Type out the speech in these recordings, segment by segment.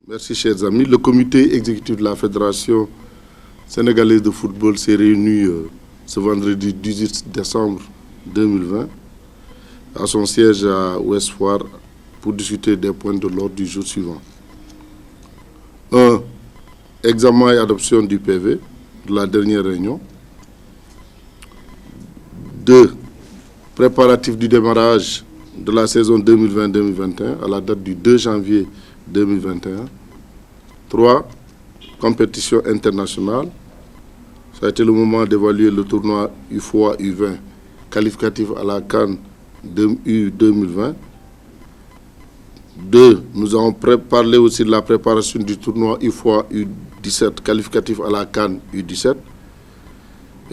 Merci, chers amis. Le comité exécutif de la Fédération sénégalaise de football s'est réuni ce vendredi 18 décembre 2020 à son siège à Ouest Foire pour discuter des points de l'ordre du jour suivant. 1. Examen et adoption du PV de la dernière réunion. 2. Préparatifs du démarrage de la saison 2020-2021 à la date du 2 janvier 2021. 3. Compétition internationale. Ça a été le moment d'évaluer le tournoi UFOA U20 qualificatif à la CAN 2020. 2. Nous avons parlé aussi de la préparation du tournoi UFOA U17 qualificatif à la CAN U17.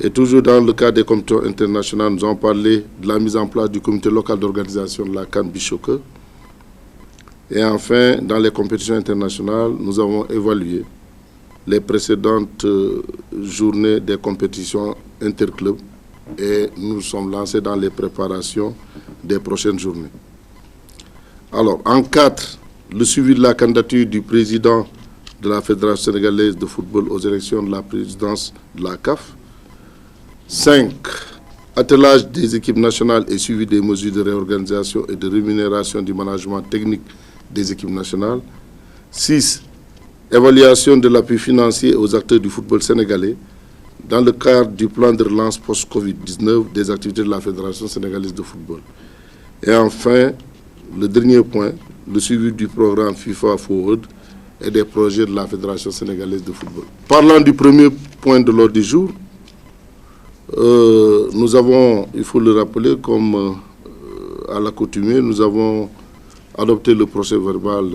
Et toujours dans le cadre des compétitions internationales, nous avons parlé de la mise en place du comité local d'organisation de la CAN Bichoke. Et enfin, dans les compétitions internationales, nous avons évalué les précédentes journées des compétitions interclubs et nous sommes lancés dans les préparations des prochaines journées. Alors, en 4, le suivi de la candidature du président de la Fédération sénégalaise de football aux élections de la présidence de la CAF. 5. Attelage des équipes nationales et suivi des mesures de réorganisation et de rémunération du management technique des équipes nationales. 6. Évaluation de l'appui financier aux acteurs du football sénégalais dans le cadre du plan de relance post-Covid-19 des activités de la Fédération sénégalaise de football. Et enfin, le dernier point, le suivi du programme FIFA Forward et des projets de la Fédération sénégalaise de football. Parlant du premier point de l'ordre du jour, nous avons, il faut le rappeler, comme à l'accoutumée, nous avons adopté le procès verbal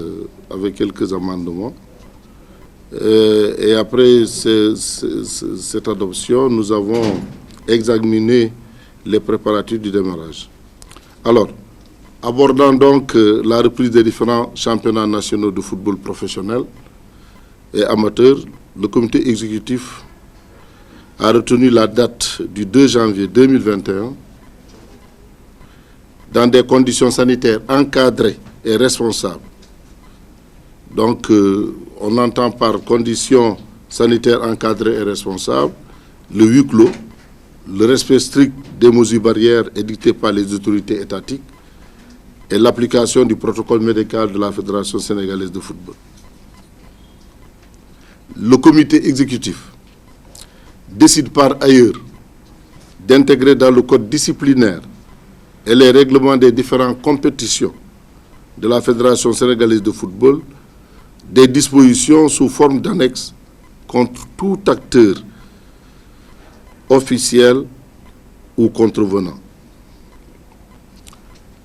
avec quelques amendements. Et après cette adoption, nous avons examiné les préparatifs du démarrage. Alors, abordant donc la reprise des différents championnats nationaux de football professionnel et amateur, le comité exécutif a retenu la date du 2 janvier 2021 dans des conditions sanitaires encadrées et responsables. Donc, on entend par conditions sanitaires encadrées et responsables le huis clos, le respect strict des mesures barrières édictées par les autorités étatiques et l'application du protocole médical de la Fédération sénégalaise de football. Le comité exécutif décide par ailleurs d'intégrer dans le code disciplinaire et les règlements des différentes compétitions de la Fédération sénégalaise de football des dispositions sous forme d'annexe contre tout acteur officiel ou contrevenant.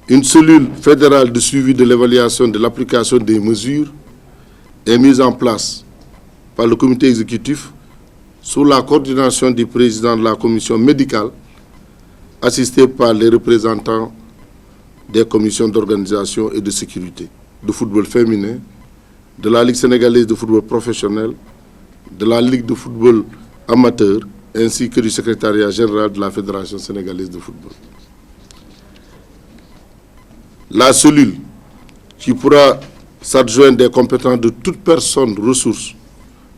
Une cellule fédérale de suivi de l'évaluation de l'application des mesures est mise en place par le comité exécutif sous la coordination du président de la commission médicale, assisté par les représentants des commissions d'organisation et de sécurité, de football féminin, de la Ligue sénégalaise de football professionnel, de la Ligue de football amateur, ainsi que du secrétariat général de la Fédération sénégalaise de football. La cellule, qui pourra s'adjoindre des compétences de toute personne ressource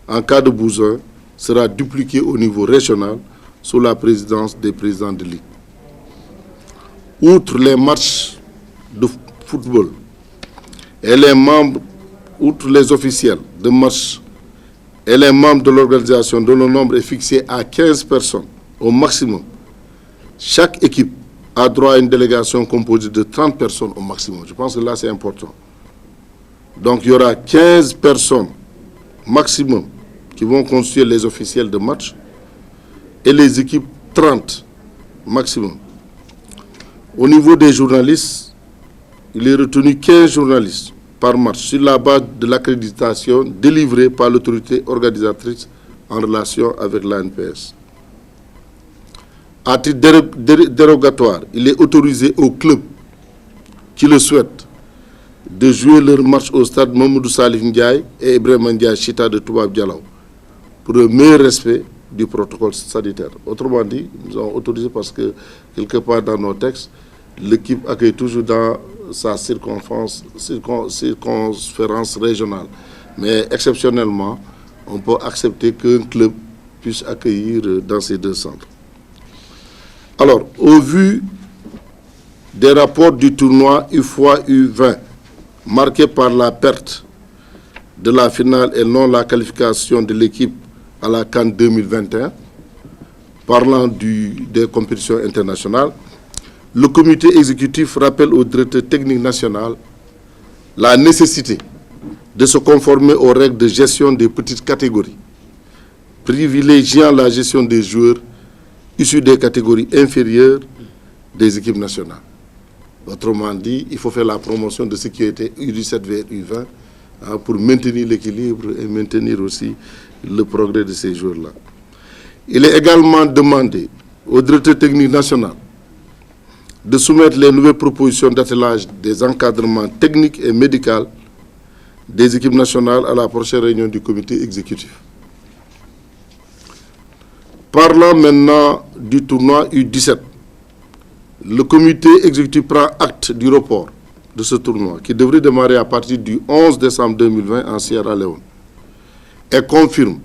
en cas de besoin, sera dupliquée au niveau régional sous la présidence des présidents de ligue. Outre les matchs de football et les membres, outre les officiels de match et les membres de l'organisation dont le nombre est fixé à 15 personnes au maximum, chaque équipe a droit à une délégation composée de 30 personnes au maximum. Je pense que là, c'est important. Donc, il y aura 15 personnes maximum qui vont constituer les officiels de match et les équipes 30 maximum. Au niveau des journalistes, il est retenu 15 journalistes par match sur la base de l'accréditation délivrée par l'autorité organisatrice en relation avec l'ANPS. À titre dérogatoire, il est autorisé aux clubs qui le souhaitent de jouer leur match au stade Mamadou Salif Ndiaye et Ibrahima Ndiaye Chita de Toubab Dialaw pour le meilleur respect du protocole sanitaire. Autrement dit, nous avons autorisé parce que quelque part dans nos textes, l'équipe accueille toujours dans sa circonférence régionale Mais exceptionnellement, on peut accepter qu'un club puisse accueillir dans ces 2 centres. Alors, au vu des rapports du tournoi UFOA U20, marqué par la perte de la finale et non la qualification de l'équipe à la CAN 2021, parlant des compétitions internationales, le comité exécutif rappelle au directeur technique national la nécessité de se conformer aux règles de gestion des petites catégories, privilégiant la gestion des joueurs issus des catégories inférieures des équipes nationales. Autrement dit, il faut faire la promotion de ce qui a été U17 vers U20 pour maintenir l'équilibre et maintenir aussi le progrès de ces joueurs-là. Il est également demandé au directeur technique national de soumettre les nouvelles propositions d'attelage des encadrements techniques et médicaux des équipes nationales à la prochaine réunion du comité exécutif. Parlant maintenant du tournoi U17, le comité exécutif prend acte du report de ce tournoi qui devrait démarrer à partir du 11 décembre 2020 en Sierra Leone et confirme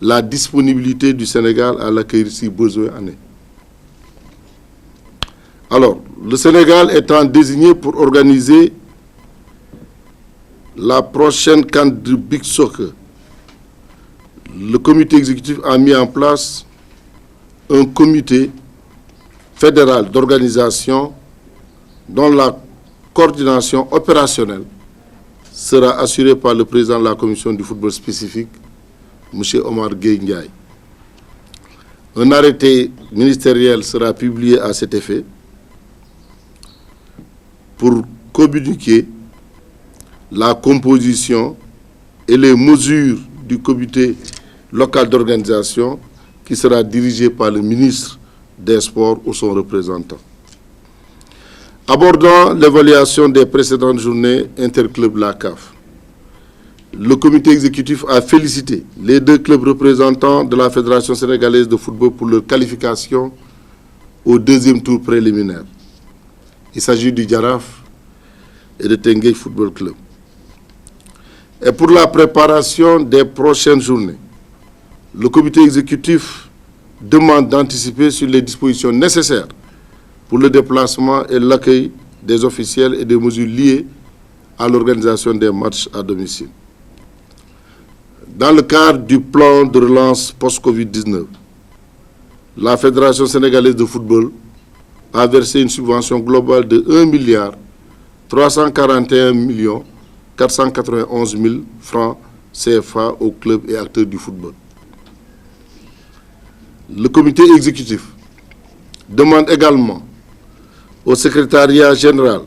la disponibilité du Sénégal à l'accueillir si besoin en est. Alors, le Sénégal étant désigné pour organiser la prochaine CAN de Big Soccer, le comité exécutif a mis en place un comité fédéral d'organisation dont la coordination opérationnelle sera assurée par le président de la commission du football spécifique, M. Omar Gueye Ndiaye. Un arrêté ministériel sera publié à cet effet pour communiquer la composition et les mesures du comité local d'organisation qui sera dirigé par le ministre des Sports ou son représentant. Abordant l'évaluation des précédentes journées interclubs de la CAF, le comité exécutif a félicité les 2 clubs représentants de la Fédération sénégalaise de football pour leur qualification au 2e tour préliminaire. Il s'agit du Jaraaf et de Teungueth Football Club. Et pour la préparation des prochaines journées, le comité exécutif demande d'anticiper sur les dispositions nécessaires pour le déplacement et l'accueil des officiels et des mesures liées à l'organisation des matchs à domicile. Dans le cadre du plan de relance post-Covid-19, la Fédération sénégalaise de football a versé une subvention globale de 1 341 491 000 francs CFA aux clubs et acteurs du football. Le comité exécutif demande également au secrétariat général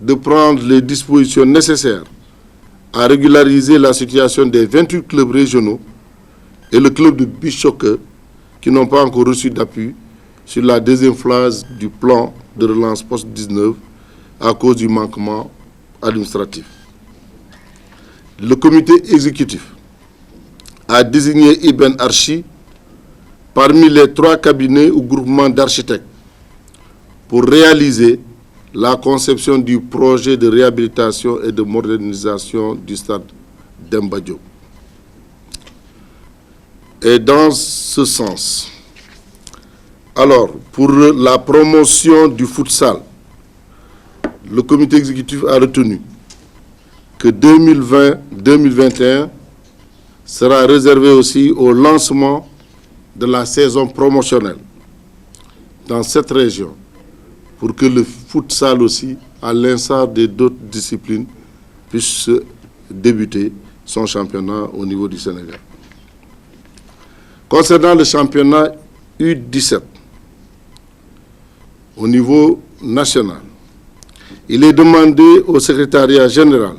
de prendre les dispositions nécessaires à régulariser la situation des 28 clubs régionaux et le club de beach soccer qui n'ont pas encore reçu d'appui sur la 2e phase du plan de relance post-19 à cause du manquement administratif. Le comité exécutif a désigné Ibn Archi parmi les 3 cabinets ou groupements d'architectes pour réaliser la conception du projet de réhabilitation et de modernisation du stade Demba Diop. Et dans ce sens, alors, pour la promotion du futsal, le comité exécutif a retenu que 2020-2021 sera réservé aussi au lancement de la saison promotionnelle dans cette région pour que le futsal aussi, à l'instar d'autres disciplines, puisse débuter son championnat au niveau du Sénégal. Concernant le championnat U17, au niveau national, il est demandé au secrétariat général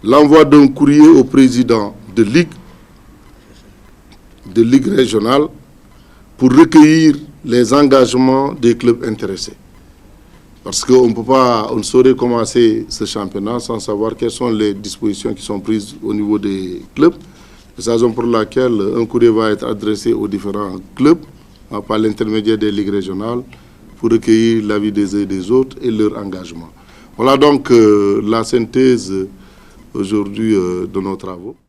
l'envoi d'un courrier au président de ligue régionale pour recueillir les engagements des clubs intéressés. Parce qu'on ne saurait commencer ce championnat sans savoir quelles sont les dispositions qui sont prises au niveau des clubs. C'est la raison pour laquelle un courrier va être adressé aux différents clubs par l'intermédiaire des ligues régionales pour recueillir l'avis des uns et des autres et leur engagement. Voilà donc la synthèse aujourd'hui de nos travaux.